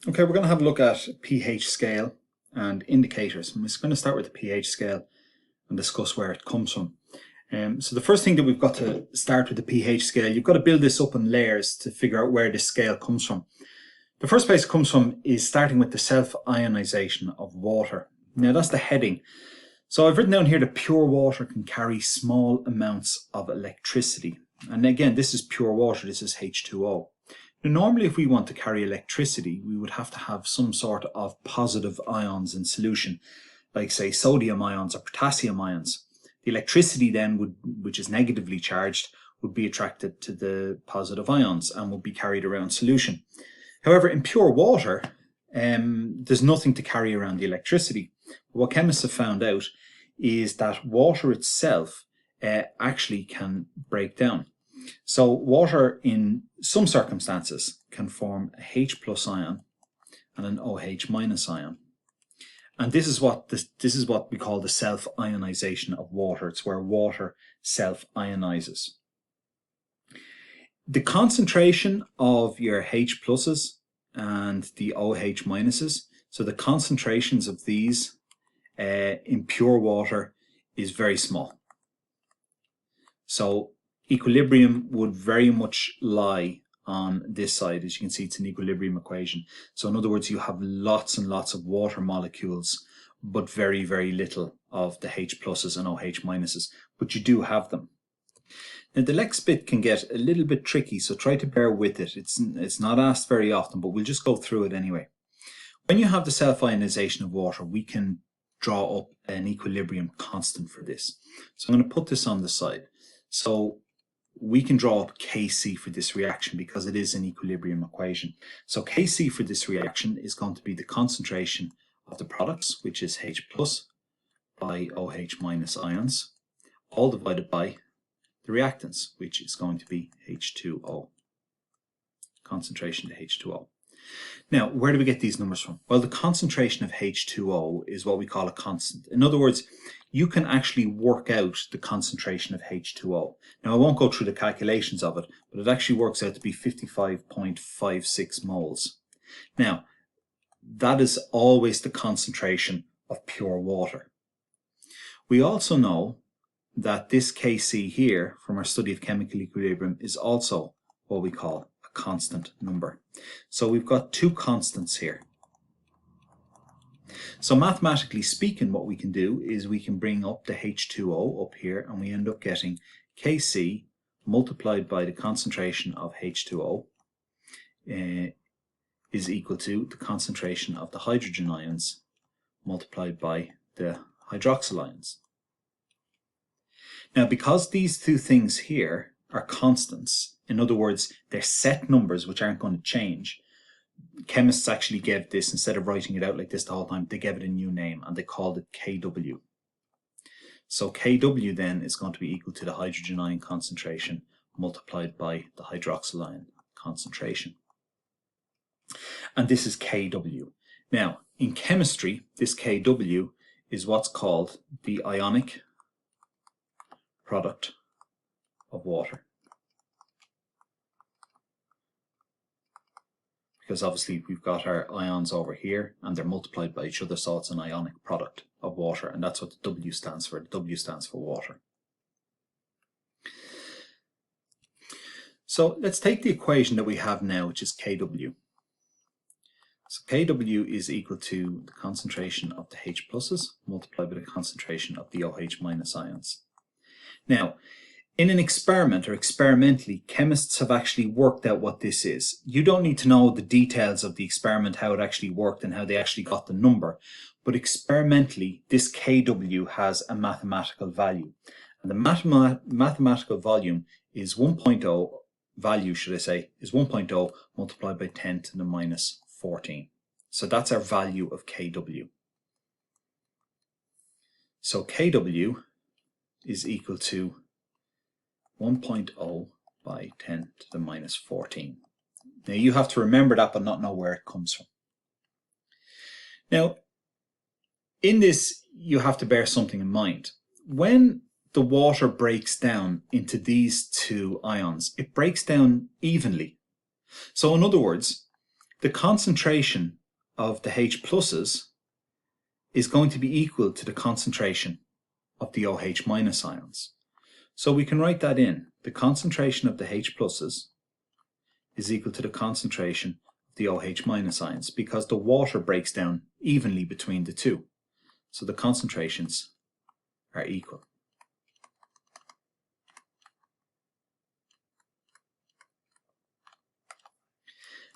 Okay, we're going to have a look at pH scale and indicators. I'm just going to start with the pH scale and discuss where it comes from. So the first thing that we've got to start with the pH scale, you've got to build this up in layers to figure out where this scale comes from. The first place it comes from is starting with the self-ionization of water. Now that's the heading. So I've written down here that pure water can carry small amounts of electricity. And again, this is pure water, this is H2O. Now, normally if we want to carry electricity, we would have to have some sort of positive ions in solution, like say sodium ions or potassium ions. The electricity then, which is negatively charged, would be attracted to the positive ions and would be carried around solution. However, in pure water, there's nothing to carry around the electricity. What chemists have found out is that water itself actually can break down. So water in some circumstances can form a H plus ion and an OH minus ion. And this is what we call the self-ionization of water. It's where water self-ionizes. The concentration of your H pluses and the OH minuses, so the concentrations of these in pure water is very small. So equilibrium would very much lie on this side. As you can see, it's an equilibrium equation. So in other words, you have lots and lots of water molecules, but very, very little of the H pluses and OH minuses, but you do have them. Now the next bit can get a little bit tricky, so try to bear with it. It's not asked very often, but we'll just go through it anyway. When you have the self-ionization of water, we can draw up an equilibrium constant for this. So I'm going to put this on the side. So we can draw up Kc for this reaction because it is an equilibrium equation. So Kc for this reaction is going to be the concentration of the products, which is H plus by OH minus ions, all divided by the reactants, which is going to be H2O, concentration to H2O. Now, where do we get these numbers from? Well, the concentration of H2O is what we call a constant. In other words, you can actually work out the concentration of H2O. Now, I won't go through the calculations of it, but it actually works out to be 55.56 moles. Now, that is always the concentration of pure water. We also know that this Kc here, from our study of chemical equilibrium, is also what we call a constant number. So we've got two constants here. So mathematically speaking, what we can do is we can bring up the H2O up here, and we end up getting Kc multiplied by the concentration of H2O is equal to the concentration of the hydrogen ions multiplied by the hydroxyl ions. Now, because these two things here are constants, in other words, they're set numbers which aren't going to change, chemists actually gave this, instead of writing it out like this the whole time, they gave it a new name and they called it Kw. So Kw then is going to be equal to the hydrogen ion concentration multiplied by the hydroxyl ion concentration. And this is Kw. Now, in chemistry, this Kw is what's called the ionic product of water. Because obviously we've got our ions over here and they're multiplied by each other, so it's an ionic product of water, and that's what the W stands for. The W stands for water. So let's take the equation that we have now, which is Kw. So Kw is equal to the concentration of the H pluses multiplied by the concentration of the OH minus ions. Now, in an experiment or experimentally, chemists have actually worked out what this is. You don't need to know the details of the experiment, how it actually worked and how they actually got the number, but experimentally, this Kw has a mathematical value. And the mathematical volume is 1.0, value should I say, is 1.0 multiplied by 10 to the minus 14. So that's our value of Kw. So Kw is equal to 1.0 by 10 to the minus 14. Now you have to remember that but not know where it comes from. Now, in this, you have to bear something in mind. When the water breaks down into these two ions, it breaks down evenly. So in other words, the concentration of the H pluses is going to be equal to the concentration of the OH minus ions. So we can write that in. The concentration of the H pluses is equal to the concentration of the OH minus ions, because the water breaks down evenly between the two. So the concentrations are equal.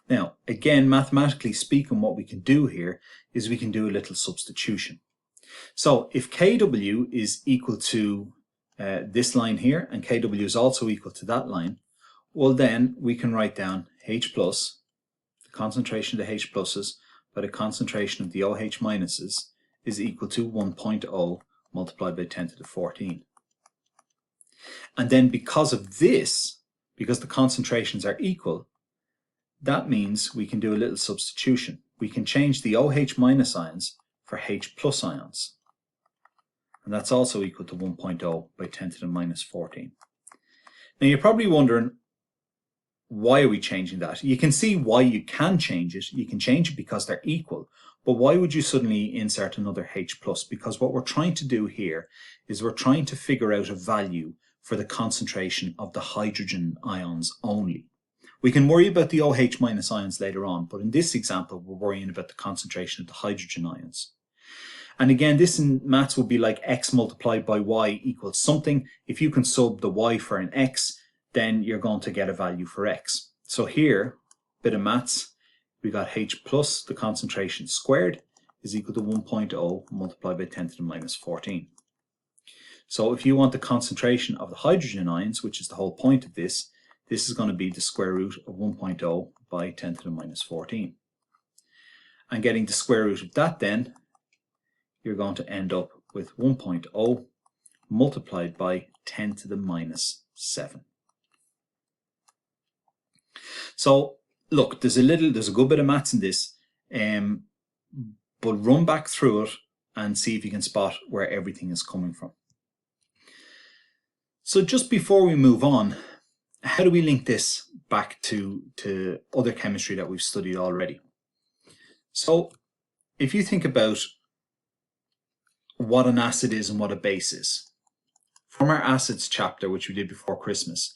Now, again, mathematically speaking, what we can do here is we can do a little substitution. So if Kw is equal to this line here, and Kw is also equal to that line, well then we can write down H plus, the concentration of the H pluses by the concentration of the OH minuses is equal to 1.0 multiplied by 10 to the 14. And then because of this, because the concentrations are equal, that means we can do a little substitution. We can change the OH minus ions for H plus ions. And that's also equal to 1.0 by 10 to the minus 14. Now you're probably wondering, why are we changing that? You can see why you can change it. You can change it because they're equal. But why would you suddenly insert another H plus? Because what we're trying to do here is we're trying to figure out a value for the concentration of the hydrogen ions only. We can worry about the OH minus ions later on, but in this example, we're worrying about the concentration of the hydrogen ions. And again, this in maths would be like x multiplied by y equals something. If you can sub the y for an x, then you're going to get a value for x. So here, bit of maths, we got H plus, the concentration squared, is equal to 1.0 multiplied by 10 to the minus 14. So if you want the concentration of the hydrogen ions, which is the whole point of this is going to be the square root of 1.0 by 10 to the minus 14. And getting the square root of that then, you're going to end up with 1.0 multiplied by 10 to the minus 7. So look, there's a good bit of maths in this, but run back through it and see if you can spot where everything is coming from. So just before we move on, how do we link this back to other chemistry that we've studied already? So if you think about what an acid is and what a base is, from our acids chapter, which we did before Christmas,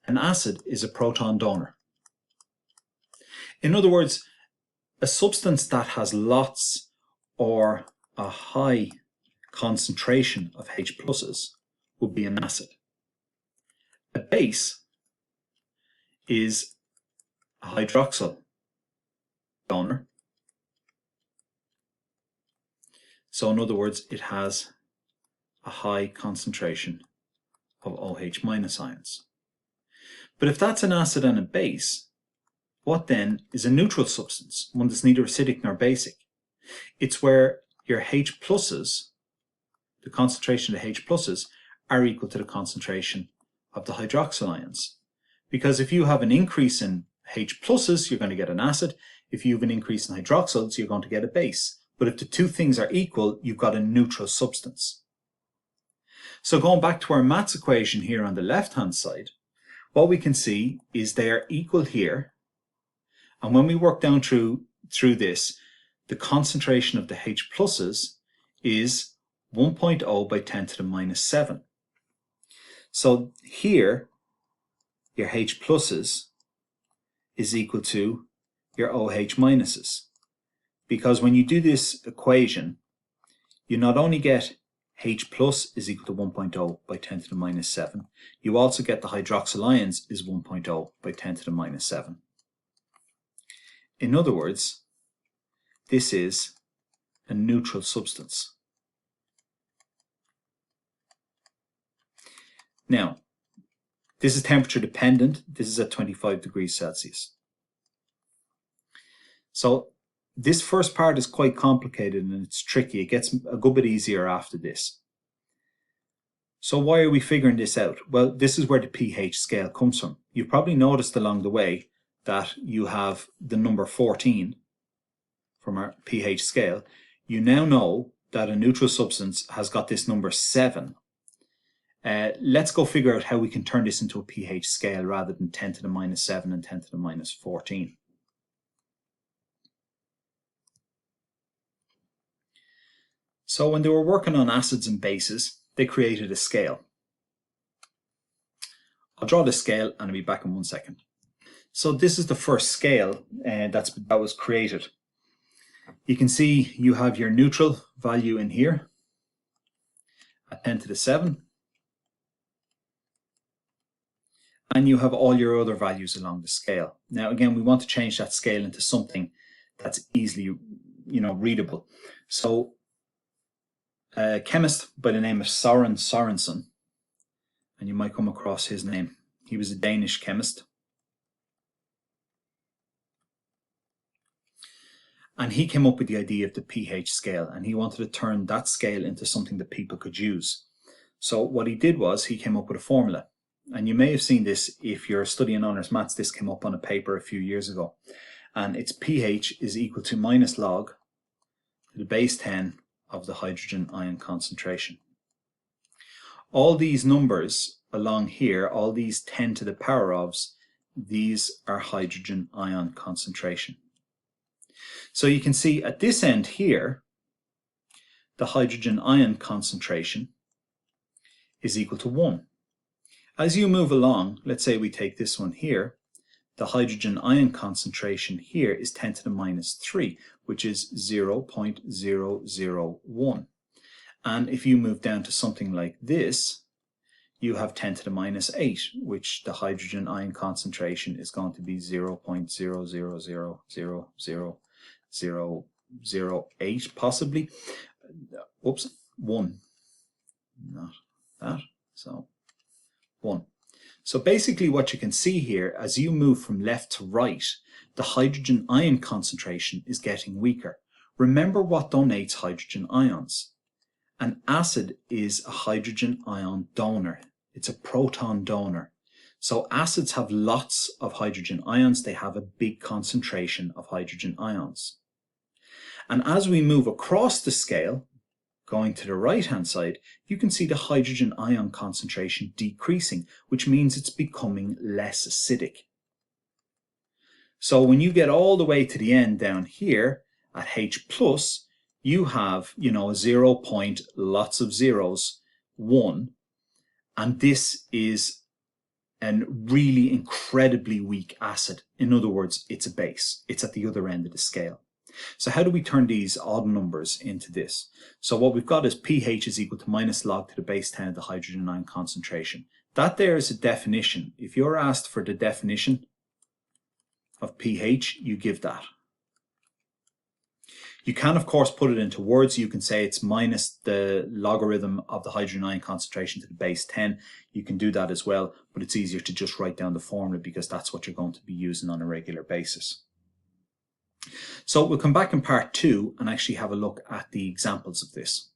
an acid is a proton donor. In other words, a substance that has lots or a high concentration of H pluses would be an acid. A base is a hydroxyl donor. So in other words, it has a high concentration of OH minus ions. But if that's an acid and a base, what then is a neutral substance, one that's neither acidic nor basic? It's where your H pluses, the concentration of the H pluses, are equal to the concentration of the hydroxyl ions. Because if you have an increase in H pluses, you're going to get an acid. If you have an increase in hydroxyls, you're going to get a base. But if the two things are equal, you've got a neutral substance. So going back to our maths equation here on the left-hand side, what we can see is they are equal here. And when we work down through this, the concentration of the H pluses is 1.0 by 10 to the minus 7. So here, your H pluses is equal to your OH minuses. Because when you do this equation, you not only get H plus is equal to 1.0 by 10 to the minus 7, you also get the hydroxyl ions is 1.0 by 10 to the minus 7. In other words, this is a neutral substance. Now, this is temperature dependent. This is at 25 degrees Celsius. So this first part is quite complicated and it's tricky. It gets a good bit easier after this. So why are we figuring this out? Well, this is where the pH scale comes from. You've probably noticed along the way that you have the number 14 from our pH scale. You now know that a neutral substance has got this number 7. Let's go figure out how we can turn this into a pH scale rather than 10 to the minus 7 and 10 to the minus 14. So when they were working on acids and bases, they created a scale. I'll draw the scale and I'll be back in 1 second. So this is the first scale that was created. You can see you have your neutral value in here at 10 to the 7. And you have all your other values along the scale. Now again, we want to change that scale into something that's easily, readable. So a chemist by the name of Søren Sørensen, and you might come across his name. He was a Danish chemist. And he came up with the idea of the pH scale, and he wanted to turn that scale into something that people could use. So what he did was he came up with a formula. And you may have seen this if you're studying honours maths. This came up on a paper a few years ago. And its pH is equal to minus log to the base 10 of the hydrogen ion concentration. All these numbers along here, all these 10 to the power ofs, these are hydrogen ion concentration. So you can see at this end here, the hydrogen ion concentration is equal to 1. As you move along, let's say we take this one here, the hydrogen ion concentration here is 10 to the minus 3, which is 0.001. And if you move down to something like this, you have 10 to the minus 8, which the hydrogen ion concentration is going to be 0.0000008 possibly. Oops, 1. Not that. So 1. So basically what you can see here, as you move from left to right, the hydrogen ion concentration is getting weaker. Remember what donates hydrogen ions. An acid is a hydrogen ion donor. It's a proton donor. So acids have lots of hydrogen ions. They have a big concentration of hydrogen ions. And as we move across the scale, going to the right-hand side, you can see the hydrogen ion concentration decreasing, which means it's becoming less acidic. So when you get all the way to the end down here at H+, you have, a 0 point, lots of zeros, 1, and this is a really incredibly weak acid. In other words, it's a base. It's at the other end of the scale. So how do we turn these odd numbers into this? So what we've got is pH is equal to minus log to the base 10 of the hydrogen ion concentration. That there is a definition. If you're asked for the definition of pH, you give that. You can, of course, put it into words. You can say it's minus the logarithm of the hydrogen ion concentration to the base 10. You can do that as well, but it's easier to just write down the formula because that's what you're going to be using on a regular basis. So we'll come back in part 2 and actually have a look at the examples of this.